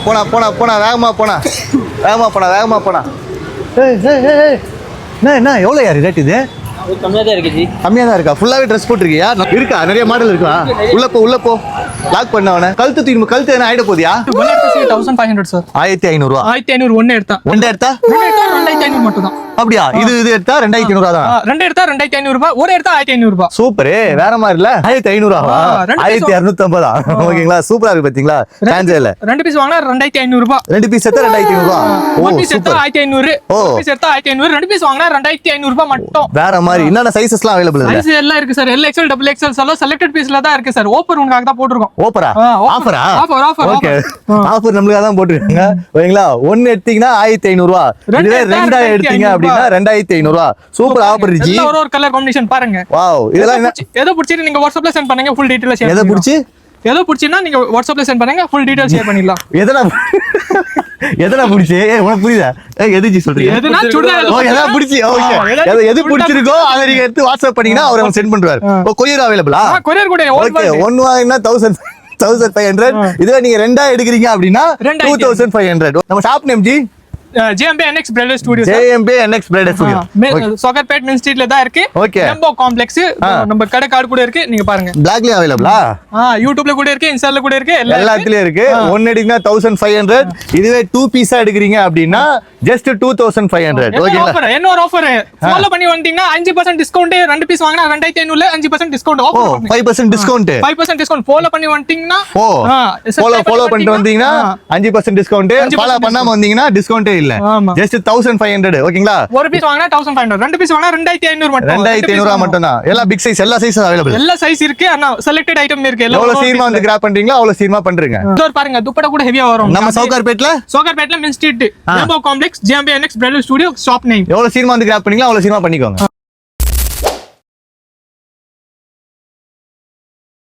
போனா போனா போனா வேகமா போனா வேகமா போனா வேகமா போனா. என்ன எவ்வளோ யாரு ரேட் இது? கம்மியாக தான் இருக்கு ஜி. கம்மியாக தான் இருக்கா? ஃபுல்லாகவே ட்ரெஸ் போட்டிருக்கியா? இருக்கா? நிறைய மாடல் இருக்கா? உள்ள போ லாக் பண்ண அவனை. கழுத்து தூக்கி கழுத்து என்ன ஆயிட போதியா? 1500 சார். 1500. 1500 ஒன்னு எடுத்தா. ஒன்று எடுத்தா 2500 மட்டும் தான். அப்படியா? இது எடுத்தா 2500 தான். ரெண்டு எடுத்தா 2500 ரூபாய், ஒரு எடுத்தா 1500 ரூபாய். சூப்பர். வேற மாதிரி இல்ல? 1500 1250. ஓகேங்களா? சூப்பரா இருக்கு பாத்தீங்களா? சான்ஸே இல்ல. ரெண்டு பீஸ் வாங்கினா 2500 ரூபாய். ரெண்டு பீஸ் எடுத்தா 2500. ஒரு பீஸ் எடுத்தா 1500. ஒரு பீஸ் எடுத்தா 1500. ரெண்டு பீஸ் வாங்கினா 2500 ரூபாய் மட்டும். வேற மாதிரி என்னென்ன சைஸஸ்லாம் அவைலபிள் இருக்கு? சைஸ் எல்லாம் இருக்கு sir. L XL double XL எல்லாம் செலக்டட் பீஸ்ல தான் இருக்கு சார். ஆஃபர் உனக்காக தான் போட்டுருக்கோம். ஆஃபரா? ஆஃபரா? ஆஃபர். ஓகே. ஆஃபர் நமக்காக தான் போட்டுருக்காங்க. ஓகேங்களா? ஒன்னு எடுத்தீங்கன்னா 1500 ரூபாய். இதுவே ரெண்டா எடுத்தீங்க அப்படினா 2500 ரூபாய். Super offer G. எல்லாம் ஒரு கலர் காம்பினேஷன் பாருங்க. வாவ். இதெல்லாம் என்ன? ஏதோ பிடிச்சிட்டு நீங்க வாட்ஸ்அப்ல சென்ட் பண்ணுங்க, ஃபுல் டீடைல்ஸ் ஷேர். ஏதோ பிடிச்சினா நீங்க வாட்ஸ்அப்ல சென்ட் பண்ணுங்க, ஃபுல் டீடைல்ஸ் ஷேர் பண்ணிடலாம். எதனா பிடிச்சி உனக்கு புரியுதா? எது ஜி சொல்றீங்க? எதுனா சுடிதார். ஓ எதனா பிடிச்சி. ஓகே. எது பிடிச்சிருக்கோ அதை நீங்க எடுத்து வாட்ஸ்அப் பண்ணீங்கன்னா அவர் சென்ட் பண்ணுவார். ஓ கொரியர் அவைலபிளா? கொரியர் கூட. ஓகே. ஒன்னு வாங்கினா 1500. இதுவே நீங்க ரெண்டா எடுக்கிறீங்க அப்படின்னா 2500. நம்ம ஷாப் நேம் ஜி JMB NX Bridal Studio. JMB NX Bridal Studio. Sowcarpet main ஸ்ட்ரீட்ல தான் இருக்கு. ஓகே. Jumbo complex. நம்ம கடை கார்டு கூட இருக்கு, நீங்க பாருங்க. பிளாக்ல அவைலபிளா? யூடியூப்ல கூட இருக்கு, இன்ஸ்டால கூட இருக்கு, எல்லாத்துலயும் இருக்கு. ஒன்னு எடுத்தீங்கன்னா 1500. இதுவே 2 பீஸா எடுக்கிறீங்க அப்படின்னா just 2500. ஓகேங்களா? என்ன ஒரு ஆஃபர் ஃபாலோ பண்ணி வந்தீங்கன்னா 5% டிஸ்கவுண்ட். ரெண்டு பீஸ் வாங்கினா 2500 5% discount offer. 5% discount. 5% discount follow பண்ணி வந்தீங்கன்னா ஃபாலோ பண்ணிட்டு வந்தீங்கன்னா 5% டிஸ்கவுண்ட். ஃபாலோ பண்ணாம வந்தீங்கன்னா டிஸ்கவுண்டே இல்ல. just 1500. ஓகேங்களா? ஒரு பீஸ் வாங்கினா 1500. ரெண்டு பீஸ் வாங்கினா 2500 மட்டும். 2500 மட்டும் தான். எல்லா பிக் சைஸ் எல்லா சைஸும் அவைலபிள். எல்லா சைஸ் இருக்கு. ஆனா செலக்டட் ஐட்டம் இருக்கு. எவ்வளவு சீக்கிரமா வந்து கிராப் பண்றீங்களோ அவ்வளவு சீக்கிரமா பண்றீங்க. இதோ பாருங்க, துப்பட்டா கூட ஹெவியா வரும். நம்ம சோகர்பேட்ல main street jumbo complex JMB NX Bridal Studio shop name. எவ்வளவு சீக்கிரமா வந்து கிராப் பண்ணீங்களோ அவ்வளவு சீக்கிரமா பண்ணிக்கோங்க.